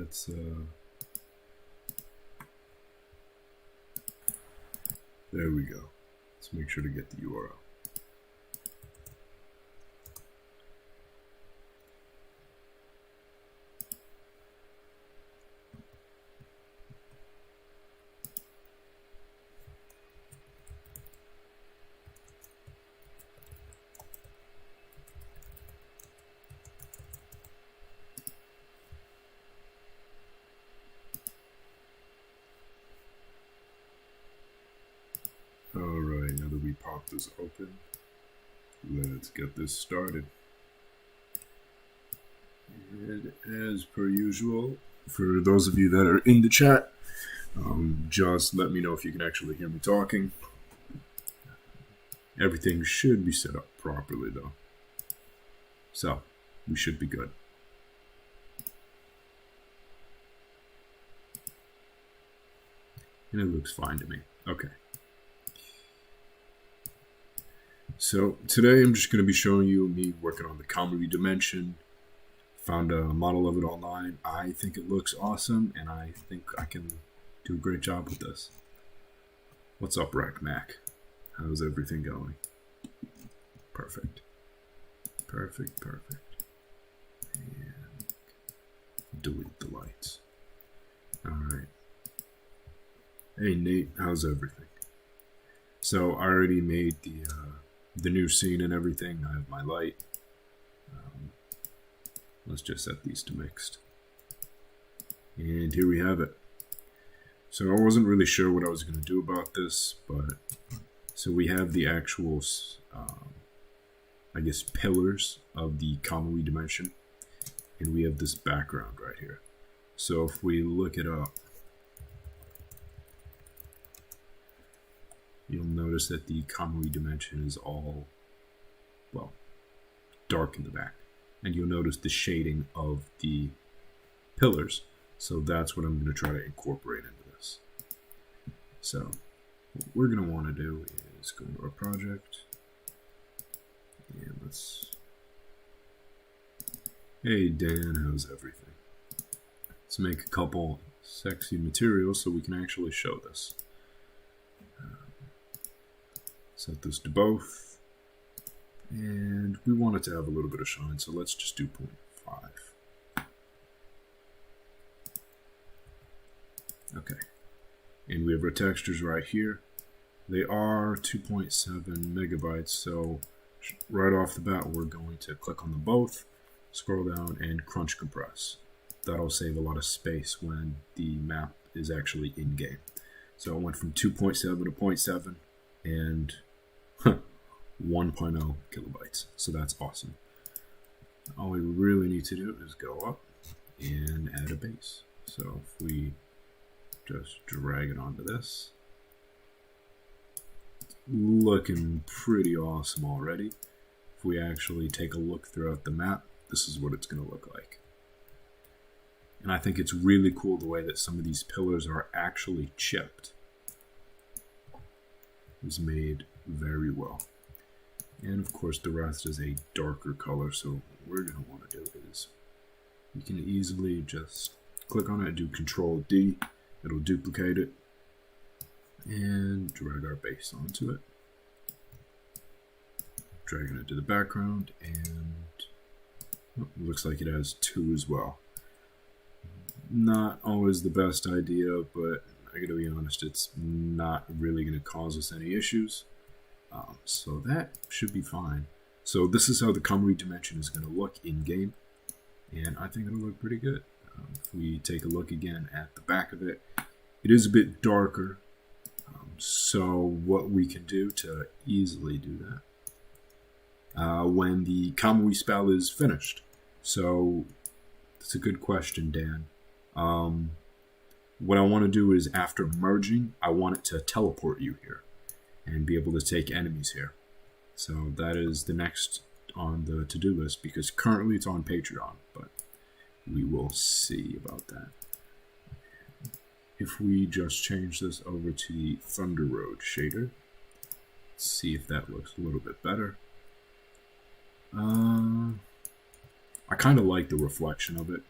let's there we go. Let's make sure to get the URL. Alright, now that we pop this open, let's get this started. And as per usual, for those of you that are in the chat, just let me know if you can actually hear me talking. Everything should be set up properly though. So, we should be good. And it looks fine to me. Okay. So today I'm just going to be showing you me working on the Kamui Dimension. Found a model of it online. I think it looks awesome, and I think I can do a great job with this. What's up, Rack Mac? How's everything going? Perfect. Perfect, perfect. And delete the lights. Alright. Hey Nate, how's everything? So I already made the new scene and everything. I have my light. Let's just set these to mixed. And here we have it. So I wasn't really sure what I was going to do about this, but so we have the actual, I guess, pillars of the Kamui Dimension, and we have this background right here. So if we look it up, you'll notice that the Kamui Dimension is all, well, dark in the back. And you'll notice the shading of the pillars. So that's what I'm going to try to incorporate into this. So what we're going to want to do is go into our project. And let's... Hey Dan, how's everything? Let's make a couple sexy materials so we can actually show this. Set this to both. And we want it to have a little bit of shine, so let's just do 0.5. Okay. And we have our textures right here. They are 2.7 megabytes, so right off the bat, we're going to click on them both, scroll down, and crunch compress. That'll save a lot of space when the map is actually in-game. So it went from 2.7 to 0.7, and 1.0 kilobytes. So that's awesome. All we really need to do is go up and add a base. So if we just drag it onto this, looking pretty awesome already. If we actually take a look throughout the map, this is what it's going to look like. And I think it's really cool the way that some of these pillars are actually chipped. It was made very well. And of course the rest is a darker color, so what we're going to want to do is you can easily just click on it and do Control D. It'll duplicate it and drag our base onto it. Dragging it to the background, and it looks like it has two as well. Not always the best idea, but I gotta be honest, it's not really going to cause us any issues. So that should be fine. So this is how the Kamui Dimension is going to look in-game, and I think it'll look pretty good. If we take a look again at the back of it, it is a bit darker. So what we can do to easily do that, when the Kamui spell is finished. So that's a good question, Dan. What I want to do is after merging, I want it to teleport you here and be able to take enemies here. So that is the next on the to-do list, because currently it's on Patreon, but we will see about that. If we just change this over to the Thunder Road shader, let's see if that looks a little bit better. I kind of like the reflection of it.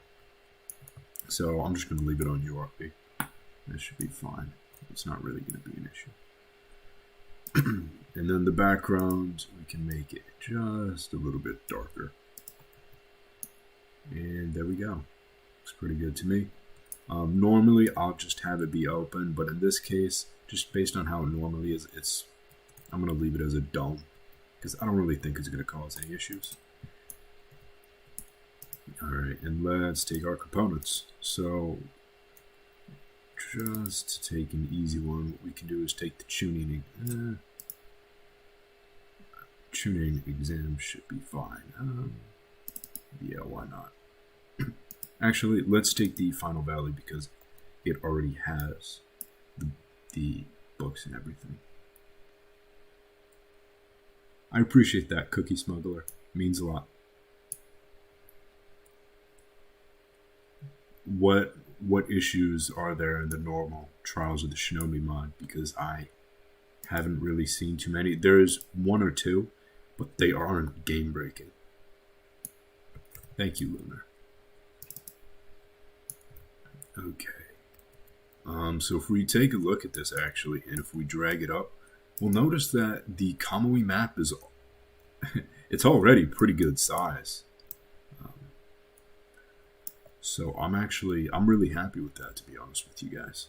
So I'm just going to leave it on URP. This should be fine. It's not really going to be an issue. And then the background, we can make it just a little bit darker. And there we go. Looks pretty good to me. Normally, I'll just have it be open, but in this case, just based on how it normally is, I'm going to leave it as a dome, because I don't really think it's going to cause any issues. Alright, and let's take our components. So, just to take an easy one, what we can do is take the tuning exam should be fine. Yeah, why not? Actually, let's take the final value because it already has the books and everything. I appreciate that, Cookie Smuggler. It means a lot. What issues are there in the normal Trials of the Shinobi mod? Because I haven't really seen too many. There's one or two, but they aren't game breaking. Thank you, Lunar. Okay. So if we take a look at this actually, and if we drag it up, we'll notice that the Kamui map is it's already pretty good size. So I'm really happy with that, to be honest with you guys.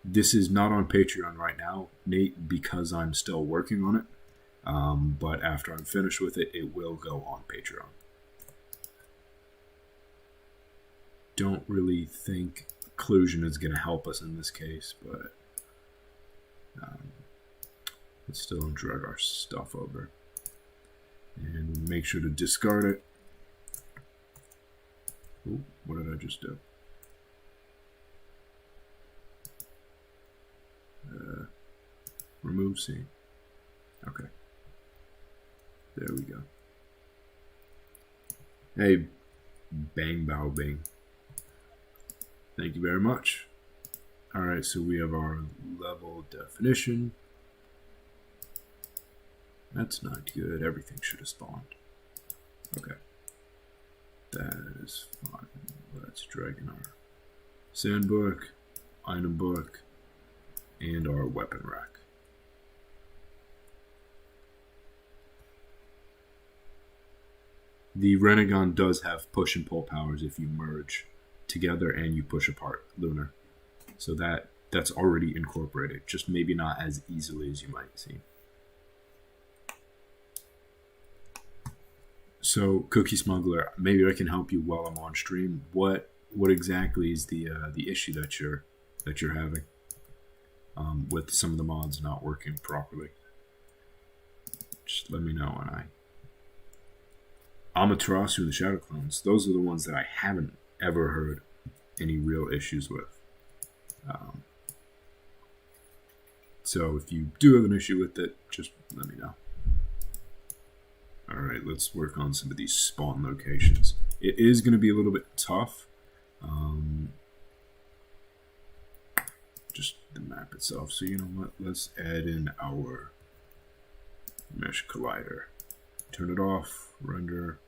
This is not on Patreon right now, Nate, because I'm still working on it. But after I'm finished with it, it will go on Patreon. Don't really think occlusion is going to help us in this case, but let's still drag our stuff over. And make sure to discard it. Ooh, what did I just do? Remove scene. Okay. There we go. Hey, bang, bow, bing. Thank you very much. Alright, so we have our level definition. That's not good. Everything should have spawned. Okay. That is fine. Let's drag in our sand book, item book, and our weapon rack. The Renegon does have push and pull powers if you merge together and you push apart, Lunar. So that's already incorporated, just maybe not as easily as you might see. So, Cookie Smuggler, maybe I can help you while I'm on stream. What exactly is the issue that you're having with some of the mods not working properly? Just let me know. And Amaterasu and the Shadow Clones, those are the ones that I haven't ever heard any real issues with. So if you do have an issue with it, just let me know. Alright, let's work on some of these spawn locations. It is going to be a little bit tough. Just the map itself. So you know what? Let's add in our mesh collider. Turn it off. Render.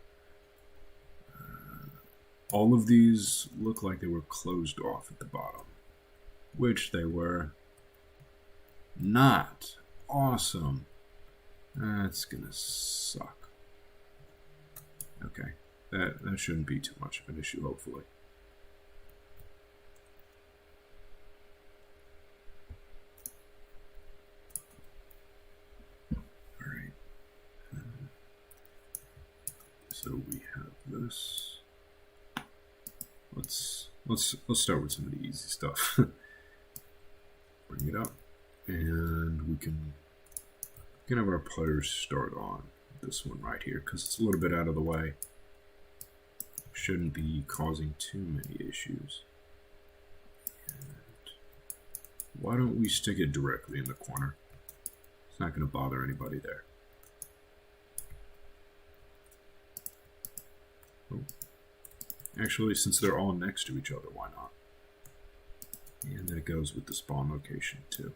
All of these look like they were closed off at the bottom. Which they were not. Awesome. That's going to suck. Okay, that shouldn't be too much of an issue, hopefully. All right. So we have this. Let's start with some of the easy stuff. Bring it up, and we can have our players start on this one right here because it's a little bit out of the way. Shouldn't be causing too many issues. And why don't we stick it directly in the corner? It's not going to bother anybody there. Oh. Actually, since they're all next to each other, why not? And that goes with the spawn location too.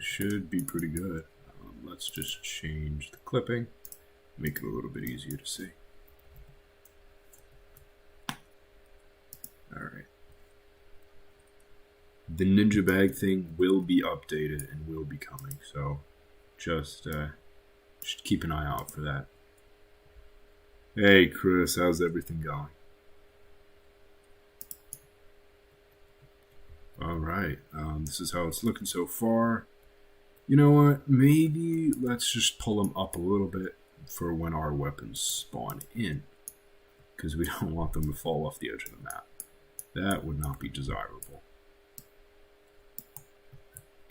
should be pretty good. Let's just change the clipping, make it a little bit easier to see. Alright. The ninja bag thing will be updated and will be coming, so just keep an eye out for that. Hey Chris, how's everything going? Alright, this is how it's looking so far. You know what, maybe let's just pull them up a little bit for when our weapons spawn in, because we don't want them to fall off the edge of the map. That would not be desirable.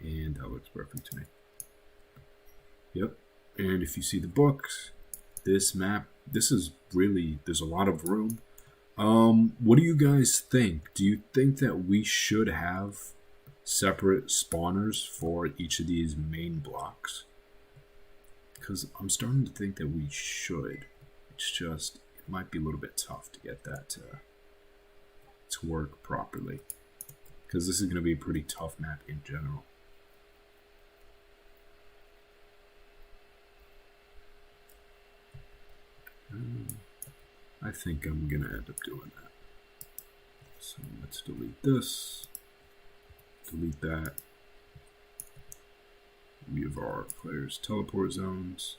And that looks perfect to me. Yep, and if you see the books, this map, this is really, there's a lot of room. What do you guys think? Do you think that we should have separate spawners for each of these main blocks? Because I'm starting to think that we should. It's just, it might be a little bit tough to get that to work properly. Because this is going to be a pretty tough map in general. I think I'm going to end up doing that. So let's delete this. Delete that. We have our players' teleport zones.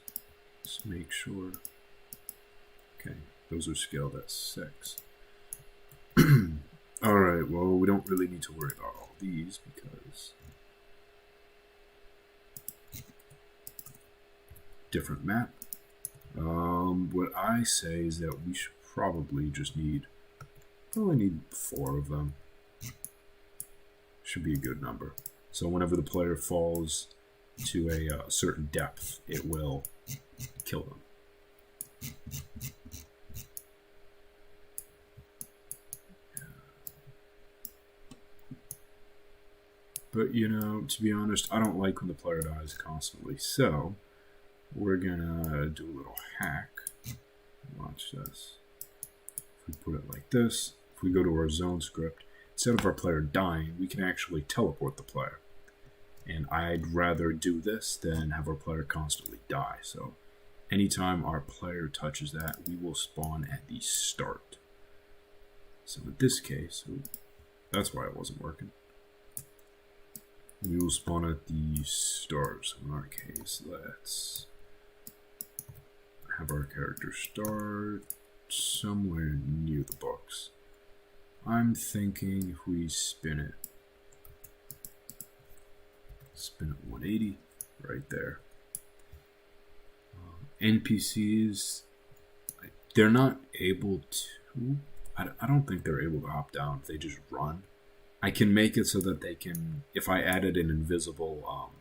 Just make sure. Okay, those are scaled at 6. Alright, well, we don't really need to worry about all these because different map. What I say is that we should probably just need 4 of them. Should be a good number. So whenever the player falls to a certain depth, it will kill them. But, you know, to be honest, I don't like when the player dies constantly. So, we're gonna do a little hack. Watch this. If we put it like this, if we go to our zone script, instead of our player dying, we can actually teleport the player. And I'd rather do this than have our player constantly die. So, anytime our player touches that, we will spawn at the start. So in this case, that's why it wasn't working. We will spawn at the start. So in our case, let's have our character start somewhere near the books. I'm thinking if we spin it 180 right there. NPCs, they're not able to, I don't think they're able to hop down if they just run. I can make it so that they can, if I added an invisible,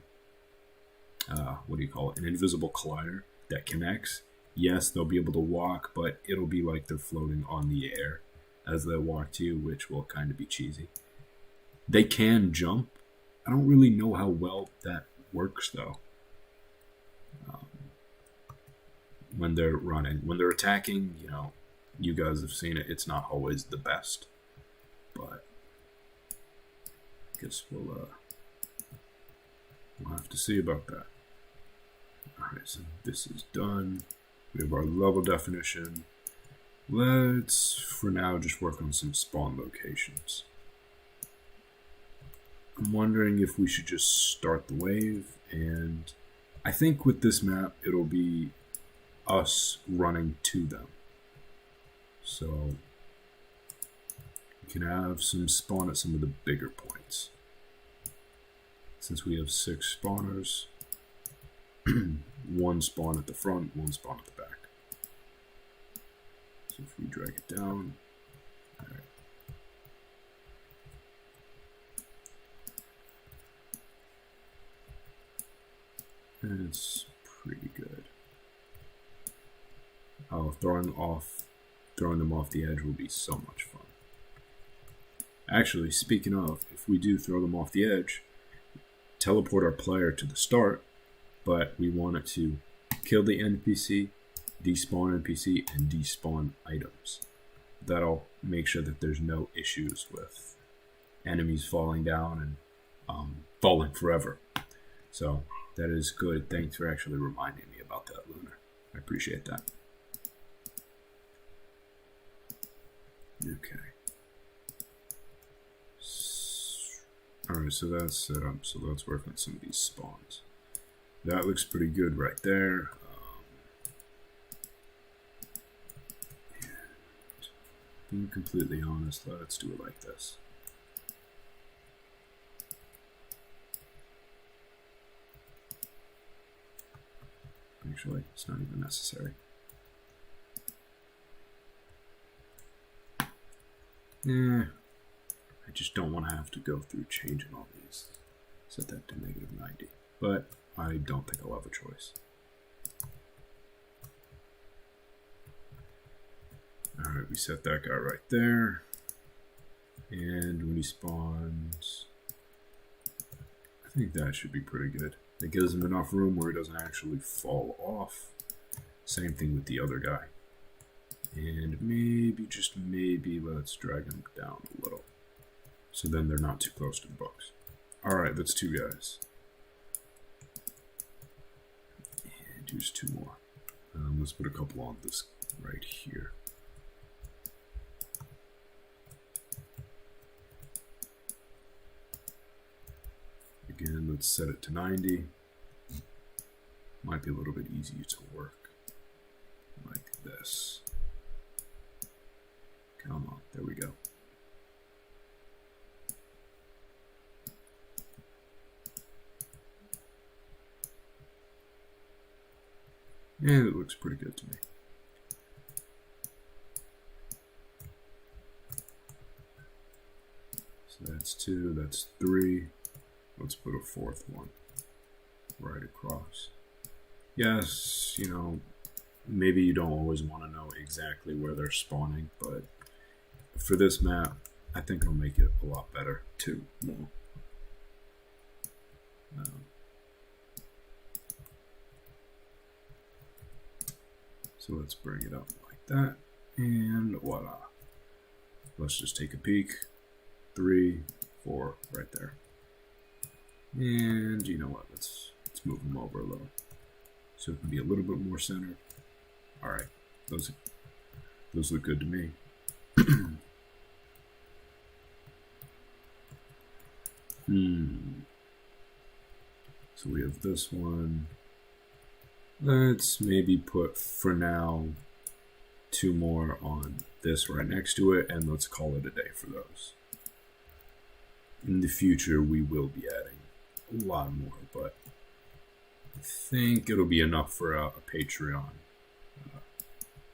what do you call it, an invisible collider that connects, yes, they'll be able to walk, but it'll be like they're floating on the air as they walk to you, which will kind of be cheesy. They can jump. I don't really know how well that works, though. When they're running. When they're attacking, you know, you guys have seen it, it's not always the best. But I guess we'll have to see about that. Alright, so this is done. We have our level definition. Let's, for now, just work on some spawn locations. I'm wondering if we should just start the wave, and I think with this map, it'll be us running to them. So, we can have some spawn at some of the bigger points. Since we have 6 spawners, 1 spawn at the front, 1 spawn at the back. So if we drag it down, alright. And it's pretty good. Oh, throwing them off the edge will be so much fun. Actually, speaking of, if we do throw them off the edge, teleport our player to the start, but we want it to kill the NPC, despawn NPC, and despawn items. That'll make sure that there's no issues with enemies falling down and falling forever. So that is good. Thanks for actually reminding me about that, Lunar. I appreciate that. Okay. Alright, so that's set up. So let's work on some of these spawns. That looks pretty good right there. Being completely honest, let's do it like this. Actually, it's not even necessary. I just don't want to have to go through changing all these. Set that to -90. But I don't think I'll have a choice. Alright, we set that guy right there. And when he spawns, I think that should be pretty good. It gives him enough room where he doesn't actually fall off. Same thing with the other guy. And maybe, just maybe, let's drag them down a little. So then they're not too close to the books. Alright, that's 2 guys. And here's 2 more. Let's put a couple on this right here. Again, let's set it to 90. Might be a little bit easier to work. Like this. Come on, there we go. And it looks pretty good to me. So that's 2, that's 3. Let's put a 4th one right across. Yes, you know, maybe you don't always want to know exactly where they're spawning, but for this map, I think it'll make it a lot better too. So let's bring it up like that, and voila. Let's just take a peek. 3, 4, right there. And you know what? Let's move them over a little, so it can be a little bit more centered. All right, those look good to me. So we have this one. Let's maybe put, for now, 2 more on this right next to it, and let's call it a day for those. In the future, we will be adding a lot more, but I think it'll be enough for a Patreon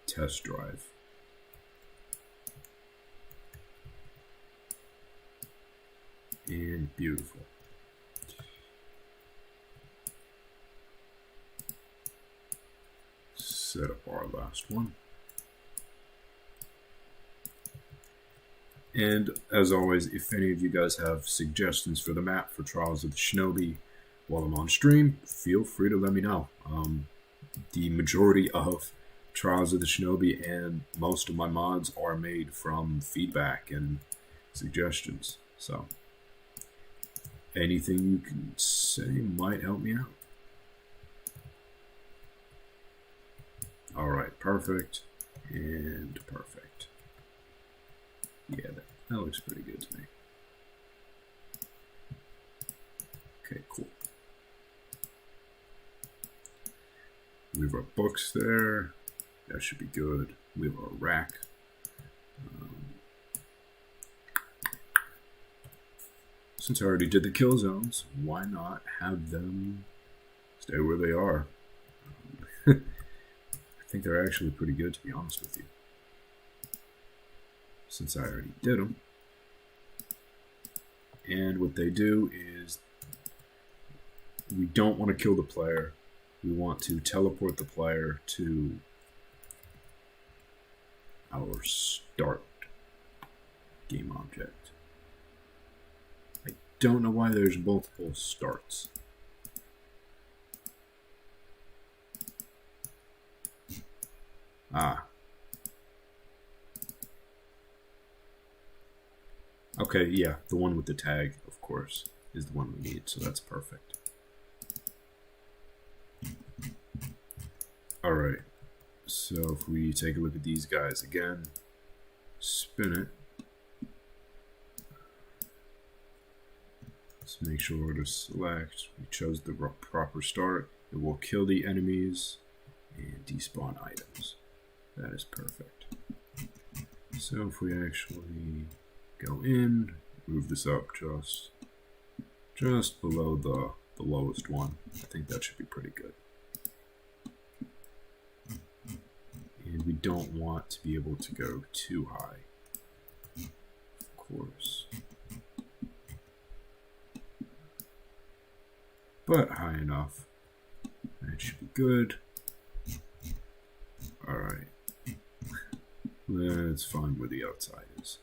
test drive. And beautiful. Set up our last one. And as always, if any of you guys have suggestions for the map for Trials of the Shinobi while I'm on stream, feel free to let me know. The majority of Trials of the Shinobi and most of my mods are made from feedback and suggestions. So anything you can say might help me out. Alright, perfect. And perfect. Yeah, that looks pretty good to me. Okay, cool. We have our books there. That should be good. We have our rack. Since I already did the kill zones, why not have them stay where they are? I think they're actually pretty good, to be honest with you, since I already did them. And what they do is, we don't want to kill the player. We want to teleport the player to our start game object. I don't know why there's multiple starts. Okay, yeah, the one with the tag, of course, is the one we need, so that's perfect. Alright, so if we take a look at these guys again, spin it. Let's make sure to select, we chose the proper start. It will kill the enemies and despawn items. That is perfect. So if we actually go in, move this up just below the lowest one, I think that should be pretty good. And we don't want to be able to go too high, of course. But high enough. That should be good. Alright. Let's find where the outside is.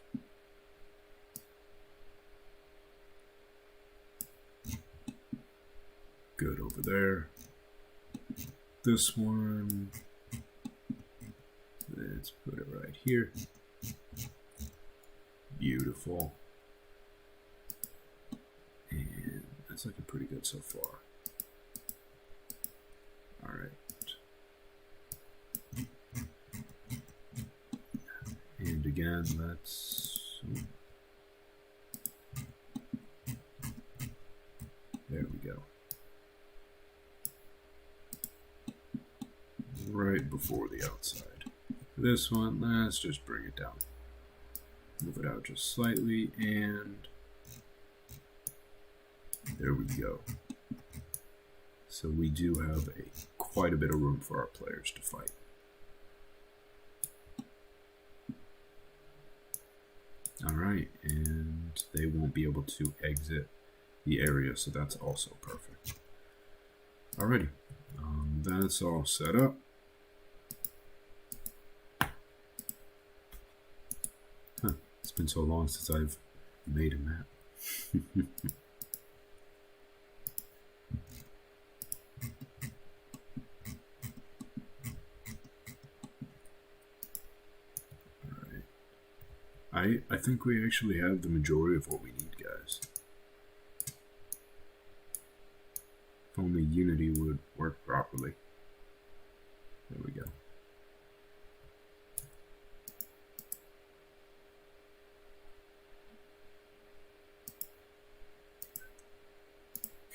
Good over there. This one. Let's put it right here. Beautiful. And that's looking pretty good so far. Alright. And again, let's... There we go. Right before the outside. For this one, let's just bring it down. Move it out just slightly, and there we go. So we do have quite a bit of room for our players to fight. Alright, and they won't be able to exit the area, so that's also perfect. Alrighty, that's all set up. It's been so long since I've made a map. Alright. I think we actually have the majority of what we need, guys. If only Unity would work properly. There we go.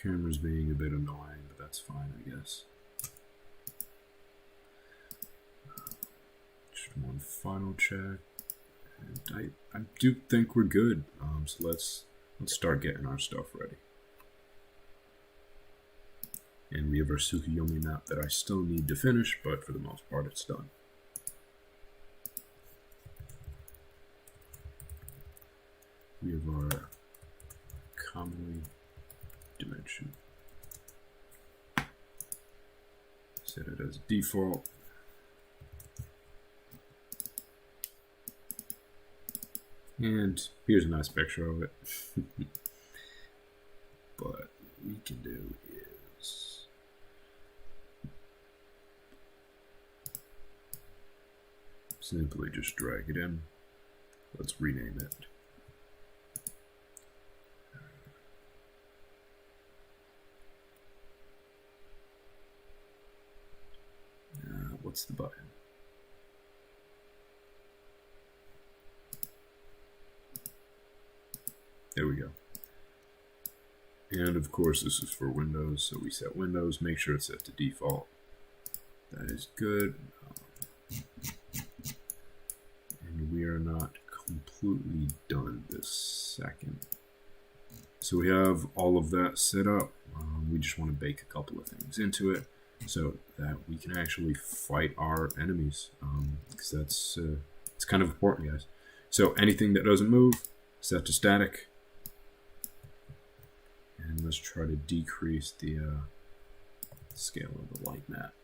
Camera's being a bit annoying, but that's fine, I guess. Just one final check. And I do think we're good. So let's start getting our stuff ready. And we have our Tsukuyomi map that I still need to finish, but for the most part it's done. We have our Kamui Dimension. Set it as default. And here's a nice picture of it. But what we can do is simply just drag it in. Let's rename it. What's the button? There we go. And of course this is for Windows, so we set Windows, make sure it's set to default. That is good. And we are not completely done this second. So we have all of that set up. We just want to bake a couple of things into it so that we can actually fight our enemies, because that's it's kind of important, guys. So anything that doesn't move, set to static. And let's try to decrease the scale of the light map.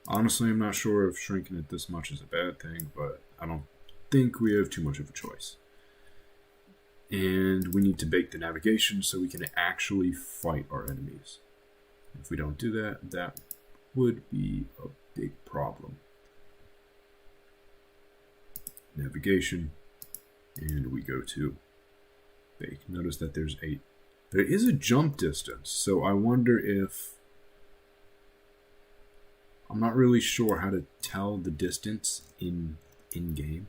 Honestly, I'm not sure if shrinking it this much is a bad thing, but I don't think we have too much of a choice. And we need to bake the navigation so we can actually fight our enemies. If we don't do that, that would be a big problem. Navigation, and we go to bake. Notice that there's 8 There is a jump distance, so I wonder if... I'm not really sure how to tell the distance in game.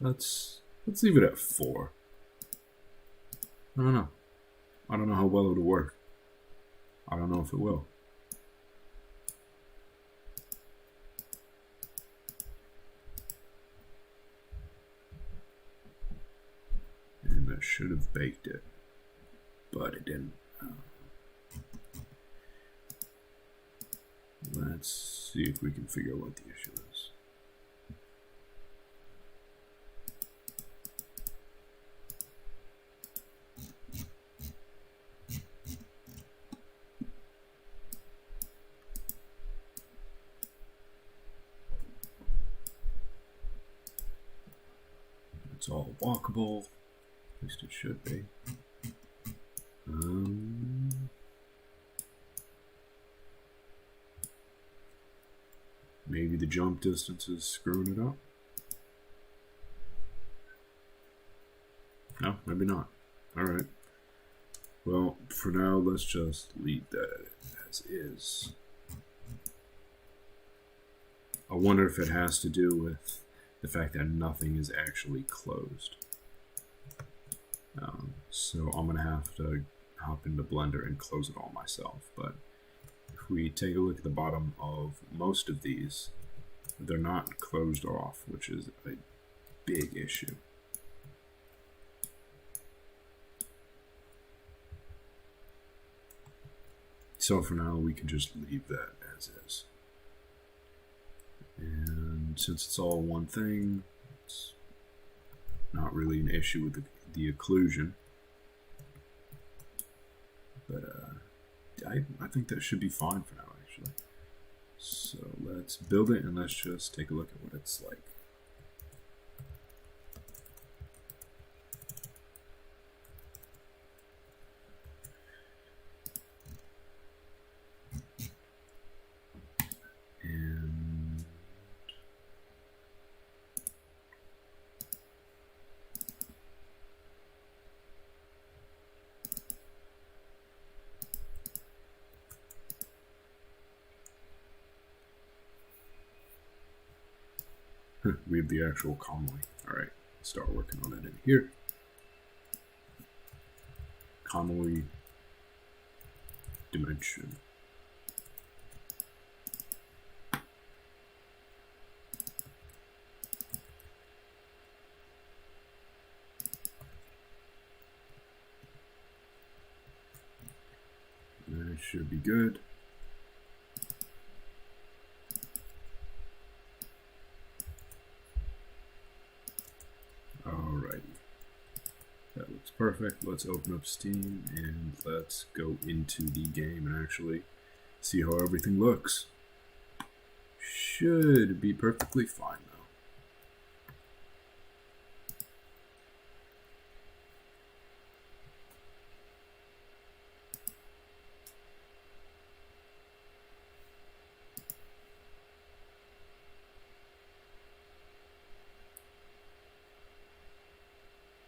Let's leave it at 4. I don't know. I don't know how well it'll work. I don't know if it will. And I should have baked it, but it didn't. Let's see if we can figure out what the issue is. It's all walkable. At least it should be. Maybe the jump distance is screwing it up. No, maybe not. Alright. Well, for now, let's just leave that as is. I wonder if it has to do with the fact that nothing is actually closed. So I'm going to have to hop into Blender and close it all myself. But if we take a look at the bottom of most of these, they're not closed off, which is a big issue. So for now, we can just leave that as is. And since it's all one thing, it's not really an issue with the occlusion. But I think that should be fine for now, actually. So let's build it and let's just take a look at what it's like. And we have the actual Kamui. Alright, let's start working on it in here. Kamui Dimension. That should be good. Alrighty. That looks perfect. Let's open up Steam and let's go into the game and actually see how everything looks. Should be perfectly fine though.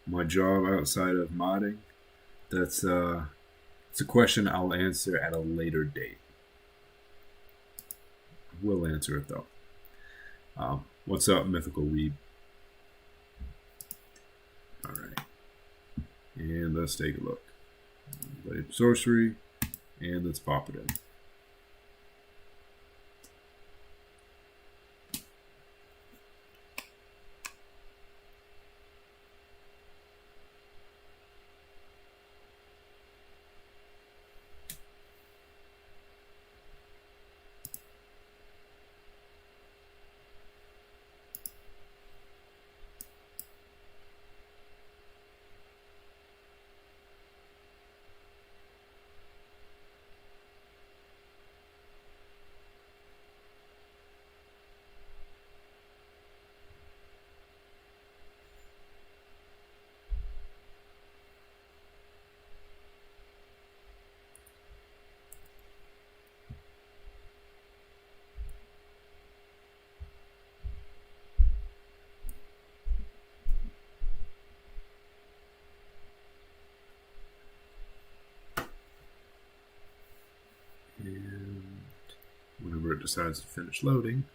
My job outside of modding, it's a question I'll answer at a later date. We'll answer it though. What's up, Mythical Weeb? Alright. And let's take a look. Play Sorcery, and let's pop it in. And whenever it decides to finish loading,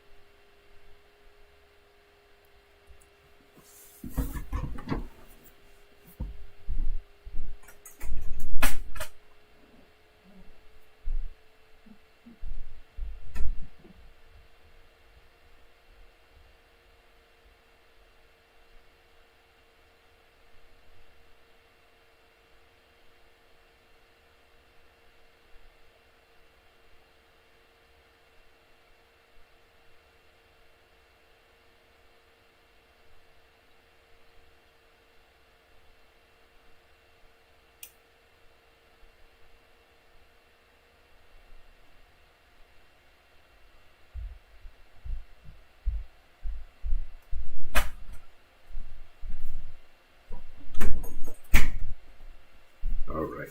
alright.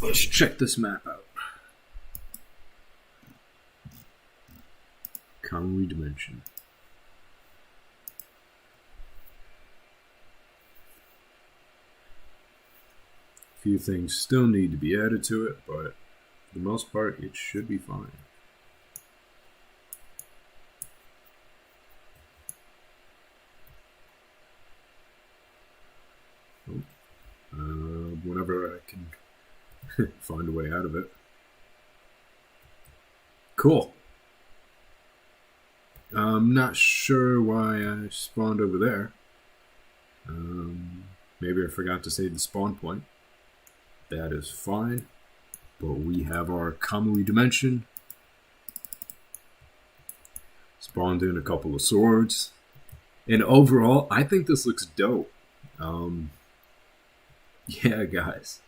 Let's check this map out. Kamui Dimension. A few things still need to be added to it, but for the most part, it should be fine. Whenever I can find a way out of it. Cool. I'm not sure why I spawned over there. Maybe I forgot to save the spawn point. That is fine. But we have our Kamui Dimension. Spawned in a couple of swords. And overall, I think this looks dope. Yeah, guys.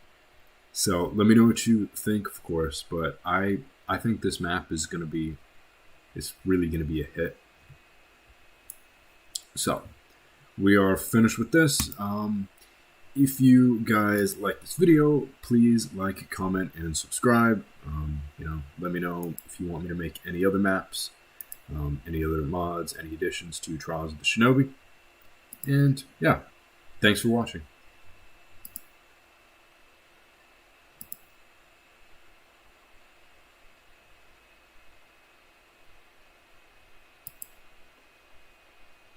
So let me know what you think, of course. But I think this map is really gonna be a hit. So we are finished with this. If you guys like this video, please like, comment, and subscribe. Let me know if you want me to make any other maps, any other mods, any additions to Trials of the Shinobi. And yeah, thanks for watching.